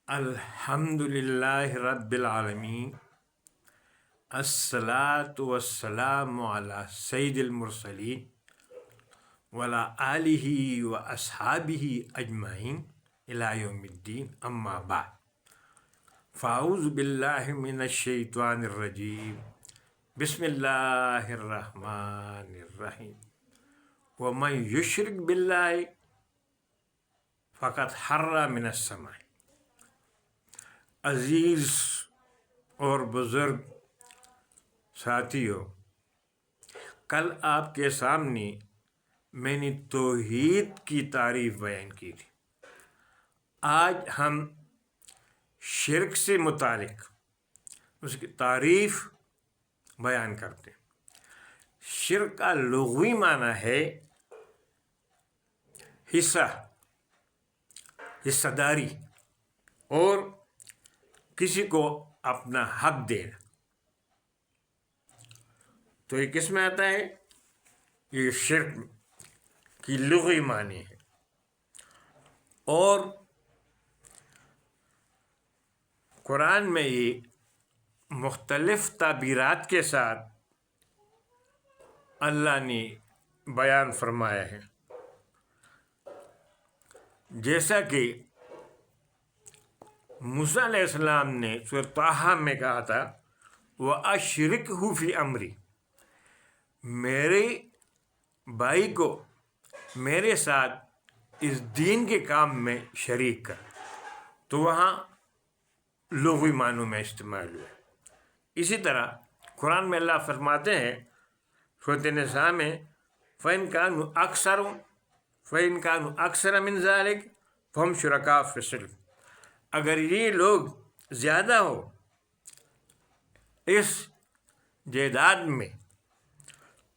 الحمد للہ رب العالمین، الصلاۃ والسلام علی سید المرسلین وعلی آلہ و اصحابہ اجمعین الی یوم الدین، اما بعد فاعوذ باللہ من الشیطان الرجیم، بسم اللہ الرحمن الرحیم۔ ومن یشرک باللہ فقد حرم من السماء۔ عزیز اور بزرگ ساتھیوں، کل آپ کے سامنے میں نے توحید کی تعریف بیان کی تھی۔ آج ہم شرک سے متعلق اس کی تعریف بیان کرتے ہیں۔ شرک کا لغوی معنی ہے حصہ داری اور کسی کو اپنا حق دینا۔ تو یہ کس میں آتا ہے؟ یہ شرک کی لغوی معنی ہے، اور قرآن میں یہ مختلف تعبیرات کے ساتھ اللہ نے بیان فرمایا ہے، جیسا کہ موسیٰ علیہ السلام نے سورۃ طٰہٰ میں کہا تھا، وَأَشْرِكْهُ فِي أَمْرِي، میرے بھائی کو میرے ساتھ اس دین کے کام میں شریک کر۔ تو وہاں لغوی معنوں میں استعمال ہوا۔ اسی طرح قرآن میں اللہ فرماتے ہیں سورۃ نساء میں، فَإِن كَانُوا أَكْثَرَ مِن ذَلِكَ فَهُمْ شُرَكَاءُ فِي الصِّلْمِ، اگر یہ لوگ زیادہ ہو اس جائیداد میں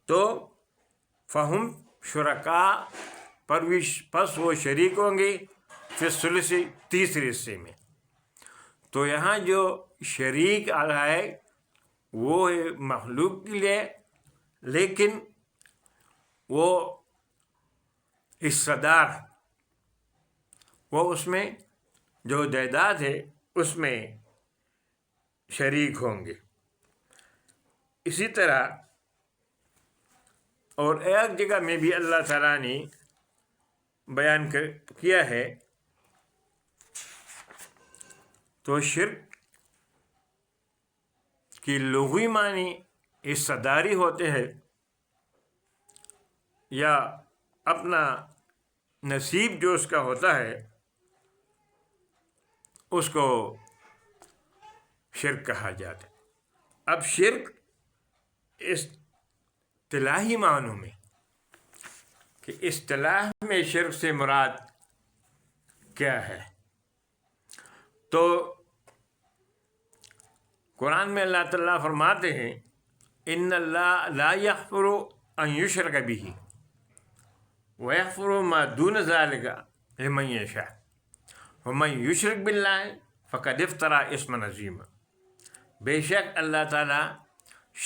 تو فہم شرکاء، پس وہ شریک ہوں گے فی الثلث، تیسرے حصے میں۔ تو یہاں جو شریک آ رہا ہے وہ ہے مخلوق کے لیے، لیکن وہ حصہ دار، وہ اس میں جو جائیداد ہے اس میں شریک ہوں گے۔ اسی طرح اور ایک جگہ میں بھی اللہ تعالیٰ نے بیان کیا ہے، تو شرک کی لغوی معنی حصہ داری ہوتے ہیں یا اپنا نصیب جو اس کا ہوتا ہے اس کو شرک کہا جاتا ہے۔ اب شرک اصطلاحی معنوں میں، کہ اصطلاح میں شرک سے مراد کیا ہے، تو قرآن میں اللہ تعالیٰ فرماتے ہیں، ان اللہ لا یغفر ان یشرک بہ ویغفر ما دون ذلک لمن یشاء ومن یشرک باللہ فقد افتری اثما عظیما۔ بے شک اللہ تعالیٰ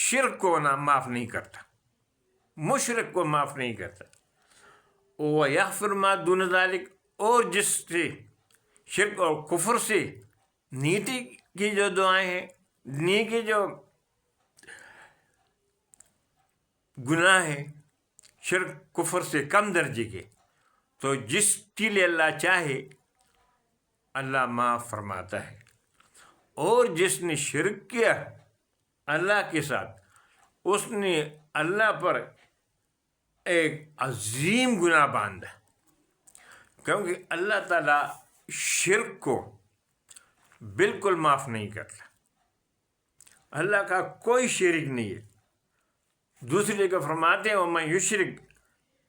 شرک کو معاف نہیں کرتا، مشرک کو معاف نہیں کرتا، وَيَغْفِرُ مَا دُونَ ذَلِكَ، اور جس سے شرک اور کفر سے نیکی کی جو دعائیں ہیں، نیکی جو گناہ ہیں شرک کفر سے کم درجے کے، تو جس کے لیے اللہ چاہے اللہ معاف فرماتا ہے، اور جس نے شرک کیا اللہ کے ساتھ، اس نے اللہ پر ایک عظیم گناہ باندھا، کیونکہ اللہ تعالیٰ شرک کو بالکل معاف نہیں کرتا۔ اللہ کا کوئی شریک نہیں ہے۔ دوسری جگہ فرماتے ہیں، وَمَن یشرک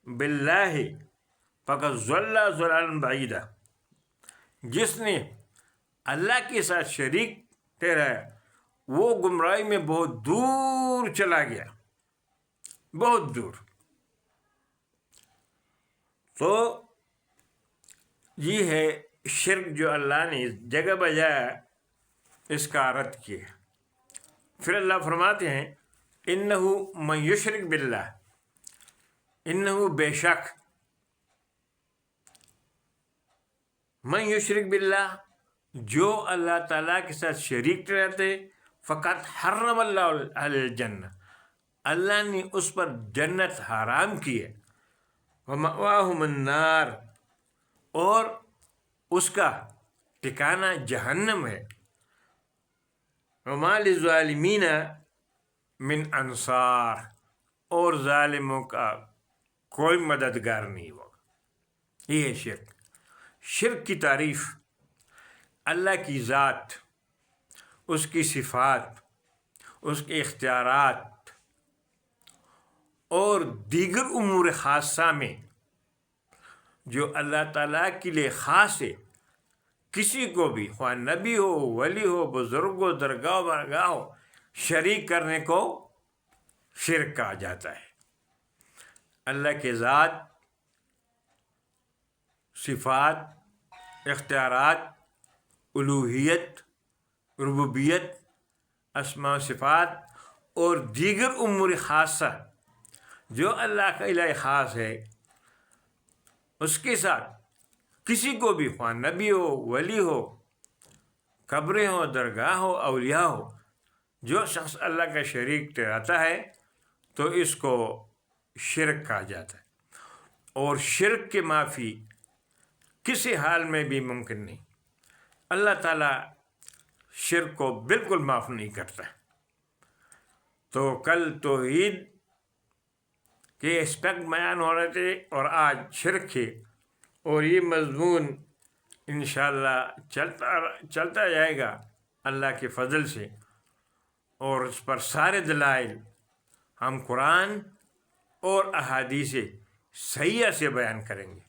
باللہ فقد ضل ضلالا بعیدا، جس نے اللہ کے ساتھ شریک ٹھہرایا وہ گمراہی میں بہت دور چلا گیا، بہت دور۔ تو یہ ہے شرک جو اللہ نے جگہ بجائے اس کا رد کیا۔ پھر اللہ فرماتے ہیں، انہ من یشرک باللہ، انہ بے شک، من یشرک باللہ جو اللہ تعالیٰ کے ساتھ شریک رہتے فقط حرم اللہ الجنہ، اللہ نے اس پر جنت حرام کی ہے، ومأواہم النار، اور اس کا ٹھکانہ جہنم ہے، وما للظالمین من انصار، اور ظالموں کا کوئی مددگار نہیں ہوگا۔ یہ ہے شرک۔ شرک کی تعریف اللہ کی ذات، اس کی صفات، اس کے اختیارات اور دیگر امور خاصہ میں جو اللہ تعالیٰ کے لیے خاص ہے، کسی کو بھی خواہ نبی ہو، ولی ہو، بزرگ ہو، درگاہ و برگاہ ہو، شریک کرنے کو شرک کہا جاتا ہے۔ اللہ کے ذات، صفات، اختیارات، الوہیت، ربوبیت، اسماء و صفات اور دیگر امور خاصہ جو اللہ کا الہ خاص ہے، اس کے ساتھ کسی کو بھی خواہ نبی ہو، ولی ہو، قبریں ہو، درگاہ ہو، اولیاء ہو، جو شخص اللہ کا شریک ٹھہراتا ہے تو اس کو شرک کہا جاتا ہے، اور شرک کے معافی کسی حال میں بھی ممکن نہیں۔ اللہ تعالیٰ شرک کو بالکل معاف نہیں کرتا۔ تو کل توحید کے اسپیکٹ بیان ہو رہے تھے اور آج شرک کے، اور یہ مضمون انشاءاللہ چلتا جائے گا اللہ کے فضل سے، اور اس پر سارے دلائل ہم قرآن اور احادیث صحیحہ سے بیان کریں گے،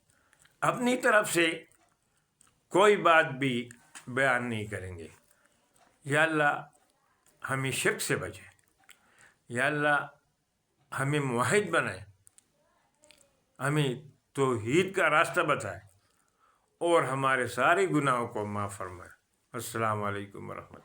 اپنی طرف سے کوئی بات بھی بیان نہیں کریں گے۔ یا اللہ ہمیں شرک سے بچے، یا اللہ ہمیں موحد بنائے، ہمیں توحید کا راستہ بتائے، اور ہمارے سارے گناہوں کو معاف فرمائے۔ السلام علیکم ورحمۃ اللہ۔